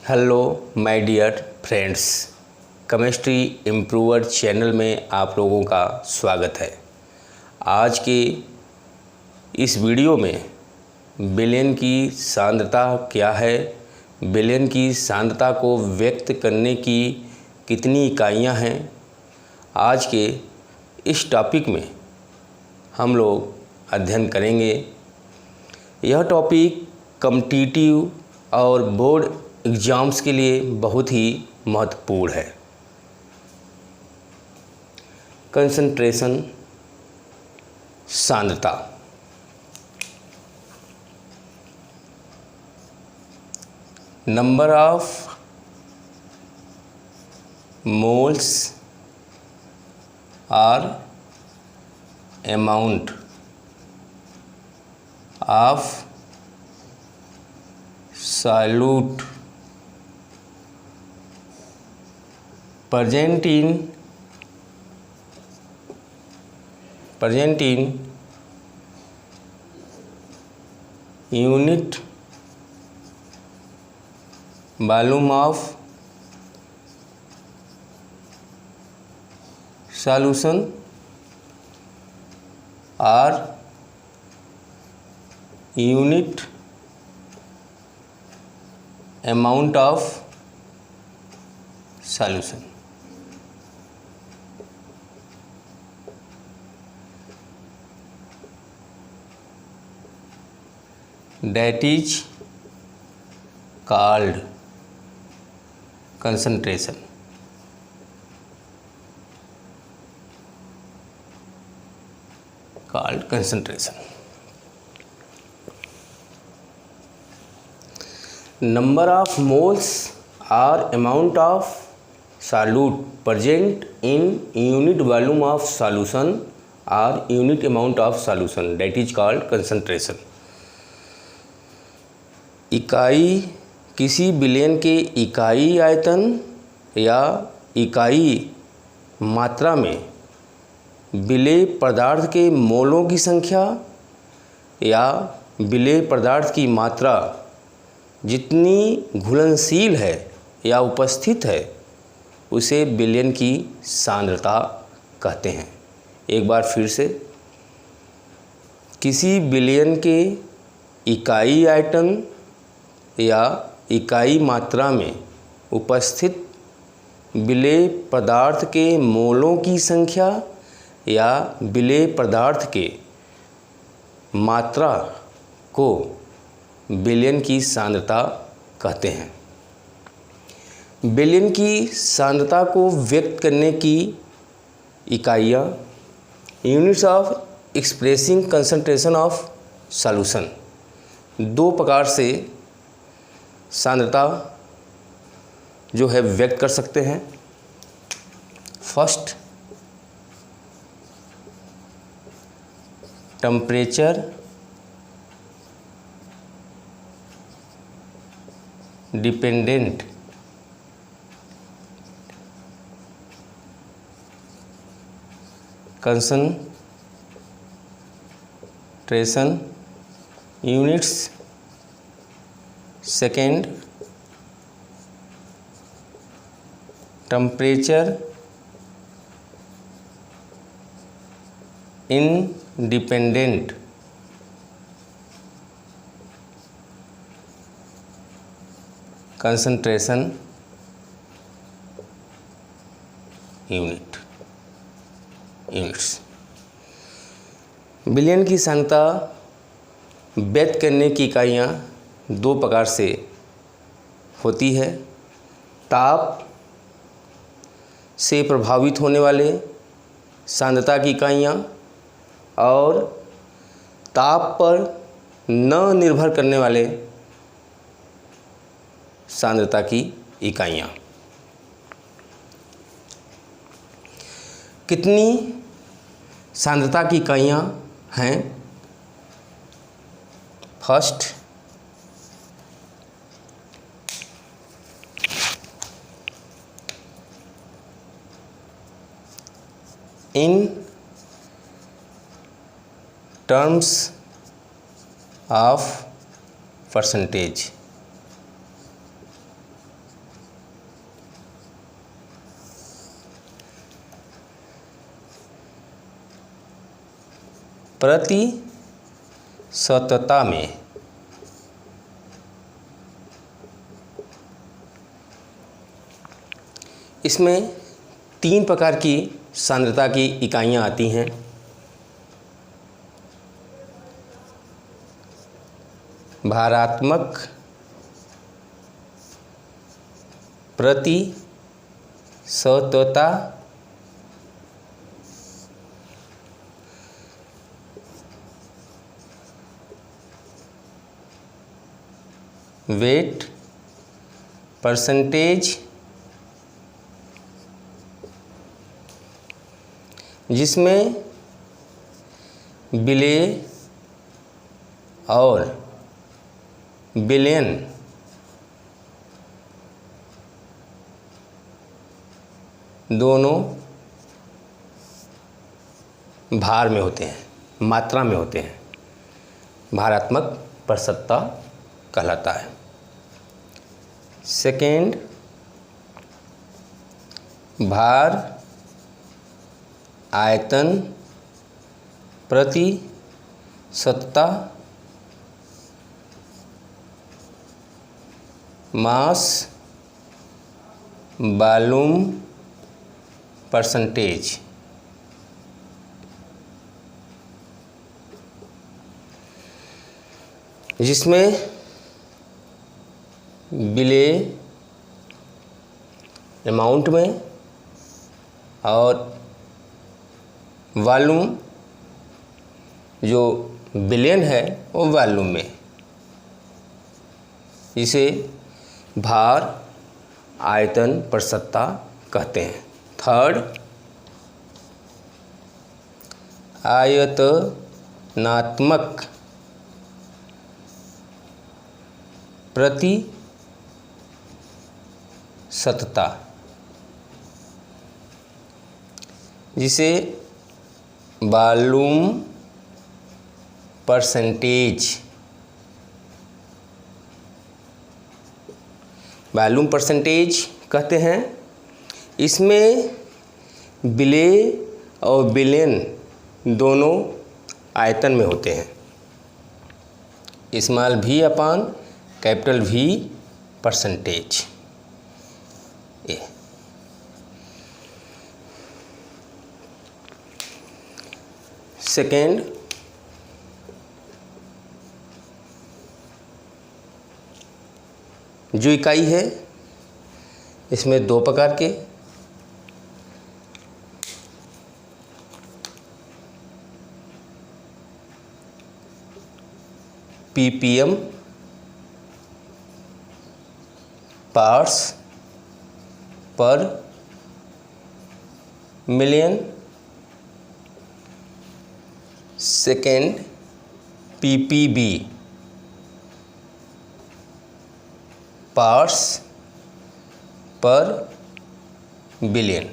Hello my dear friends, chemistry improver channel में आप लोगों का स्वागत है। आज के इस वीडियो में विलयन की सांद्रता क्या है, विलयन की सांद्रता को व्यक्त करने की कितनी इकाइयां हैं, आज के इस टॉपिक में हम लोग अध्ययन करेंगे। यह टॉपिक कॉम्पिटिटिव और बोर्ड एग्ज़ाम्स के लिए बहुत ही महत्वपूर्ण है। कंसंट्रेशन, सांद्रता। नंबर ऑफ मोल्स और amount of solute present in unit volume of solution or unit amount of solution। That is called concentration। Number of moles or amount of solute present in unit volume of solution or unit amount of solution, that is called concentration। इकाई किसी विलयन के इकाई आयतन या इकाई मात्रा में विलेय पदार्थ के मोलों की संख्या या विलेय पदार्थ की मात्रा जितनी घुलनशील है या उपस्थित है उसे विलयन की सांद्रता कहते हैं। एक बार फिर से, किसी विलयन के इकाई आयतन या इकाई मात्रा में उपस्थित विलेय पदार्थ के मोलों की संख्या या विलेय पदार्थ के मात्रा को विलयन की सांद्रता कहते हैं। विलयन की सांद्रता को व्यक्त करने की इकाइयाँ units of expressing concentration of solution. दो प्रकार से सांद्रता जो है व्यक्त कर सकते हैं। First, temperature dependent concentration units. Second, temperature independent concentration units. विलयन की सांद्रता व्यक्त करने की इकाइयाँ दो प्रकार से होती है। ताप से प्रभावित होने वाले सांद्रता की इकाइयाँ और ताप पर न निर्भर करने वाले सांद्रता की इकाइयाँ। कितनी सांद्रता की इकाइयाँ हैं? First, in terms of percentage. प्रतिशतता में इसमें 3 प्रकार की सांद्रता की इकाइयाँ आती हैं। भारात्मक प्रतिशतता, वेट परसेंटेज, जिसमें विलेय और विलयन दोनों भार में होते हैं, मात्रा में होते हैं। भारात्मक प्रतिशतता कहलाता है। सेकेंड, भार आयतन प्रतिशतता, मास वॉल्यूम परसेंटेज, जिसमें विलेय अमाउंट में और वॉल्यूम जो बिलियन है वो वॉल्यूम में, इसे भार आयतन प्रतिशतता कहते हैं। थर्ड, आयतनात्मक प्रतिशतता, जिसे वॉल्यूम परसेंटेज कहते हैं। इसमें विलेय और विलयन दोनों आयतन में होते हैं। स्मॉल v अपान कैपिटल V परसेंटेज। सेकेंड, जो इकाई है इसमें 2 प्रकार के ppm पार्ट्स पर मिलियन, सेकेंड ppb पार्ट्स पर बिलियन।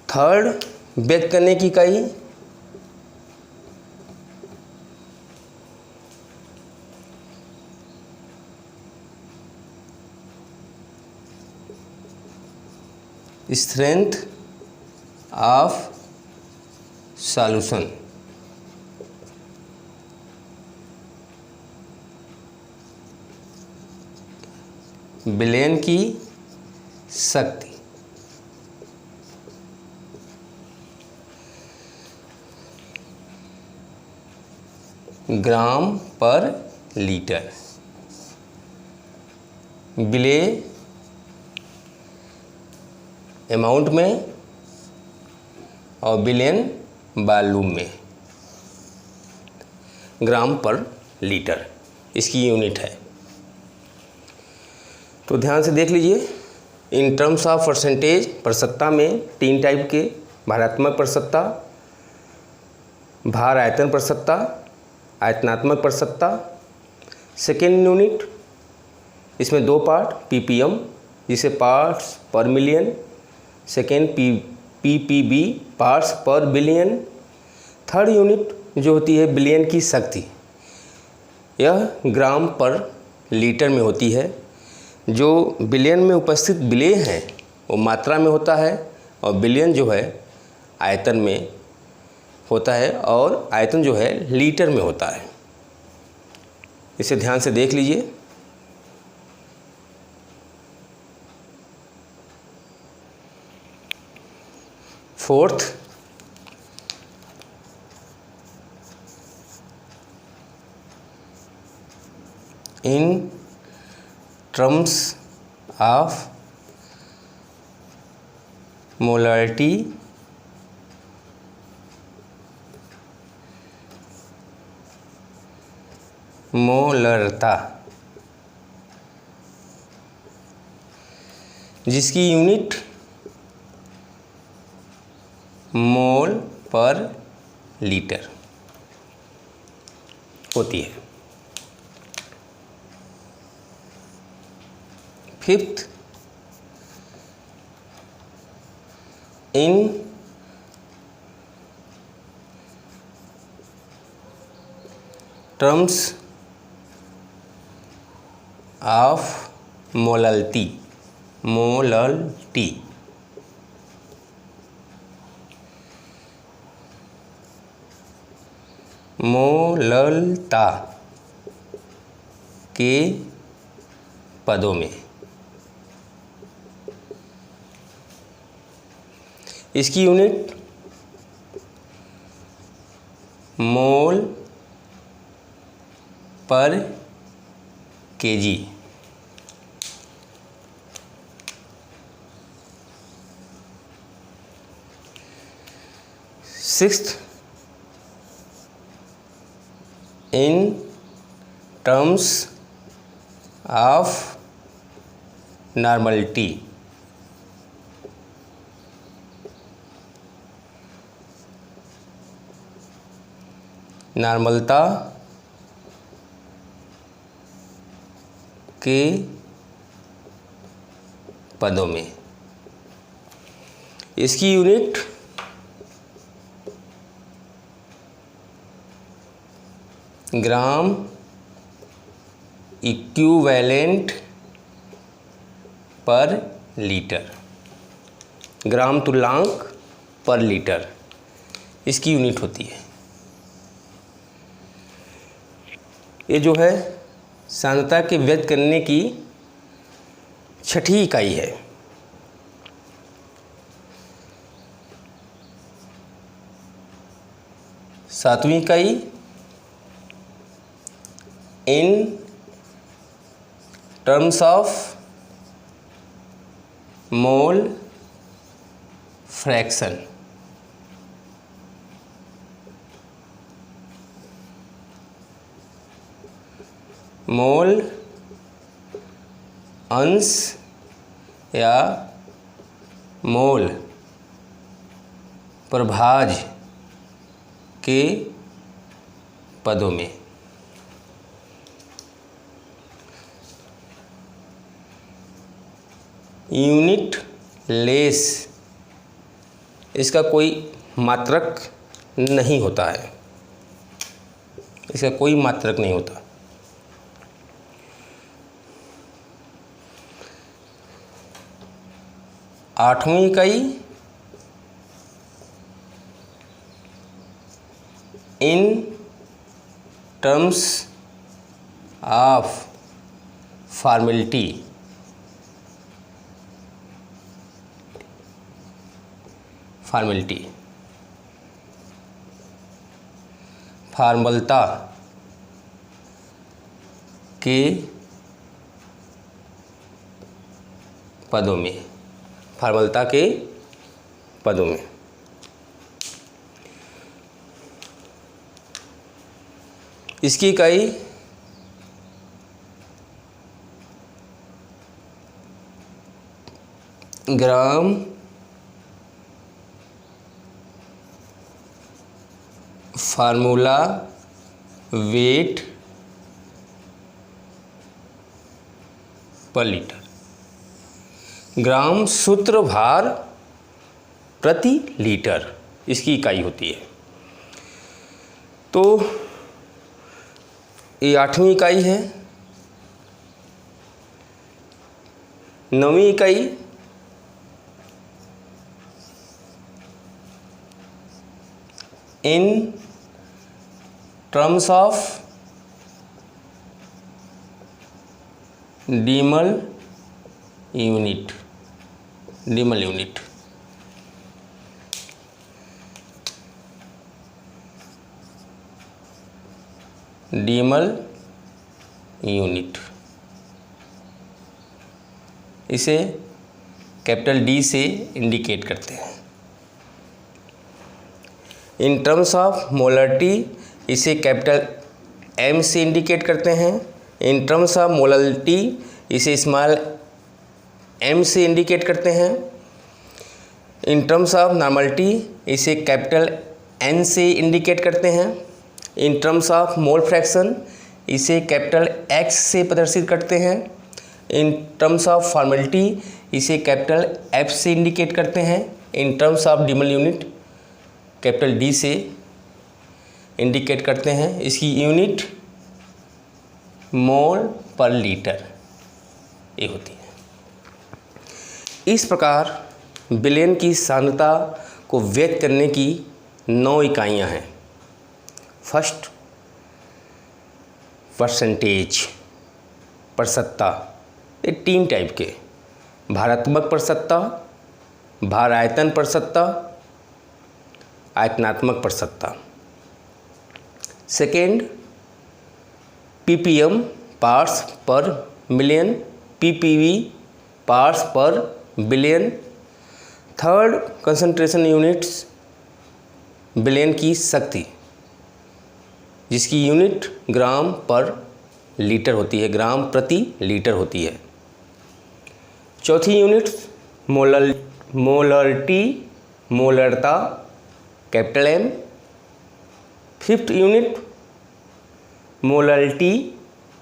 थर्ड, व्यक्त करने की इकाई स्ट्रेंथ ऑफ सॉल्यूशन, विलयन की शक्ति। ग्राम पर लीटर। विलेय अमाउंट में और विलयन वॉल्यूम में। ग्राम पर लीटर इसकी यूनिट है। तो ध्यान से देख लीजिए, इन टर्म्स ऑफ परसेंटेज प्रतिशतता में 3 टाइप के भारात्मक प्रतिशतता, भार आयतन प्रतिशतता, आयतनात्मक प्रतिशतता। सेकेंड यूनिट, इसमें 2 पार्ट ppm जिसे पार्ट्स पर मिलियन, सेकेंड ppb पार्ट्स पर बिलियन। थर्ड यूनिट जो होती है बिलियन की शक्ति, यह ग्राम पर लीटर में होती है। जो बिलियन में उपस्थित विलेय हैं वो मात्रा में होता है और बिलियन जो है आयतन में होता है और आयतन जो है लीटर में होता है। इसे ध्यान से देख लीजिए। Fourth, in terms of molarity मोलरता, जिसकी यूनिट मोल पर लीटर होती है। Fifth, in terms of molality मोललता के पदों में, इसकी यूनिट मोल पर K G. Sixth, in terms of normality नॉर्मलता के पदों में, इसकी यूनिट ग्राम इक्विवेलेंट पर लीटर, ग्राम तुल्यांक पर लीटर इसकी यूनिट होती है। ये जो है सांद्रता के व्यक्त करने की छठी इकाई है। सातवीं इकाई, in terms of mole fraction, mole अंश या मोल प्रभाज के पदों में, यूनिट लेस, इसका कोई मात्रक नहीं होता है, इसका कोई मात्रक नहीं होता। आठवीं इकाई, इन टर्म्स ऑफ फॉर्मेलिटी, फॉर्मलता के पदों में, फॉर्मलता के पदों में। इसकी इकाई ग्राम फार्मूला वेट पर लीटर, ग्राम सूत्र भार प्रति लीटर इसकी इकाई होती है। तो ये आठवीं इकाई है। नवीं इकाई in terms of decimal unit, decimal unit. decimal unit, इसे कैपिटल डी से इंडिकेट करते हैं। इन टर्म्स ऑफ मोलरिटी इसे कैपिटल एम से इंडिकेट करते हैं। इन टर्म्स ऑफ मोलरिटी इसे स्मॉल एम से इंडिकेट करते हैं। इन टर्म्स ऑफ नॉर्मलिटी इसे कैपिटल एन से इंडिकेट करते हैं। इन टर्म्स ऑफ मोल फ्रैक्शन इसे कैपिटल एक्स से प्रदर्शित करते हैं। इन टर्म्स ऑफ फॉर्मेलिटी इसे कैपिटल एफ से इंडिकेट करते हैं। इन terms of decimal unit capital D से इंडिकेट करते हैं। इसकी यूनिट मोल पर लीटर ये होती है। इस प्रकार विलयन की सांद्रता को व्यक्त करने की 9 इकाइयाँ हैं। फर्स्ट, परसेंटेज, प्रसत्ता, ये 3 टाइप के, भारात्मक प्रसत्ता, भार आयतन प्रसत्ता, आयतनात्मक प्रसत्ता। सेकेंड, पीपीएम पार्ट्स पर मिलियन, पीपीवी पार्ट्स पर बिलियन। थर्ड, कंसंट्रेशन यूनिट्स, विलयन की शक्ति जिसकी यूनिट ग्राम पर लीटर होती है, ग्राम प्रति लीटर होती है। चौथी यूनिट मोलरिटी, मोलरता, capital M. Fifth unit molarity,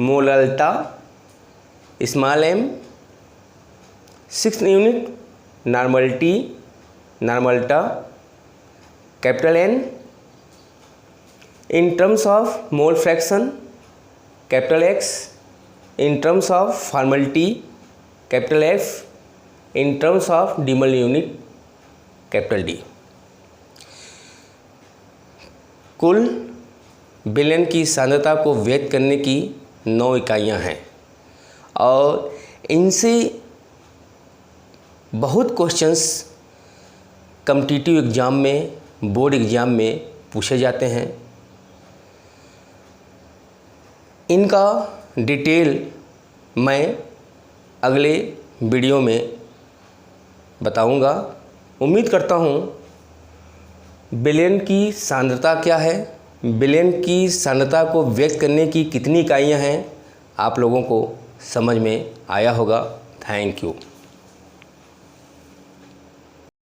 मोलरता, small m. Sixth unit normality, नॉर्मलता, capital N. In terms of mole fraction capital X. In terms of formality capital F. In terms of decimal unit capital D. कुल विलयन की सांद्रता को व्यक्त करने की 9 इकाइयाँ हैं और इनसे बहुत क्वेश्चंस कॉम्पिटिटिव एग्ज़ाम में, बोर्ड एग्ज़ाम में पूछे जाते हैं। इनका डिटेल मैं अगले वीडियो में बताऊंगा। उम्मीद करता हूं विलयन की सांद्रता क्या है, विलयन की सांद्रता को व्यक्त करने की कितनी इकाइयां हैं, आप लोगों को समझ में आया होगा। Thank you.